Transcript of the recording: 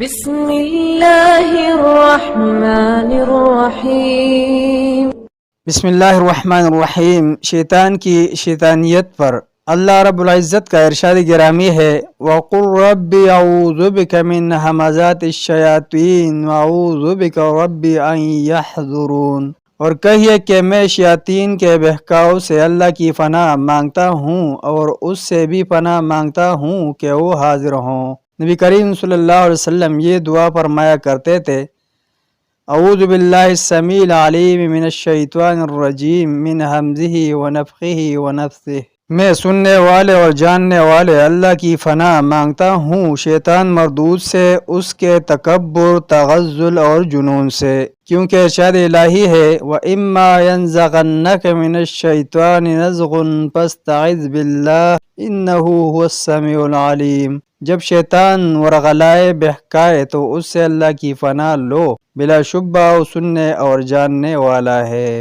بسم اللہ الرحمن الرحیم۔ بسم اللہ الرحمن الرحیم۔ شیطان کی شیطانیت پر اللہ رب العزت کا ارشاد گرامی ہے، وَقُلْ رَبِّ أَعُوذُ بِكَ مِنْ ہَمَزَاتِ الشَّيَاطِينِ وَأَعُوذُ بِكَ رَبِّ أَنْ يَحْضُرُونِ، اور کہیے کہ میں شیاطین کے بہکاؤ سے اللہ کی پناہ مانگتا ہوں اور اس سے بھی پناہ مانگتا ہوں کہ وہ حاضر ہوں۔ نبی کریم صلی اللہ علیہ وسلم یہ دعا فرمایا کرتے تھے، اعوذ باللہ السمیع العلیم من الشیطان الرجیم من ہمزہ ونفخہ ونفثہ، میں سننے والے اور جاننے والے اللہ کی پناہ مانگتا ہوں شیطان مردود سے، اس کے تکبر، تغزل اور جنون سے، کیونکہ ارشاد الہی ہے وَإِمَّا يَنزَغَنَّكَ مِنَ الشَّيْطَانِ نَزْغٌ فَاسْتَعِذْ بِاللَّهِ إِنَّهُ هُوَ السَّمِيعُ الْعَلِيمُ، جب شیطان ورغلائے بہکائے تو اس سے اللہ کی پناہ لو، بلا شبہ وہ سننے اور جاننے والا ہے۔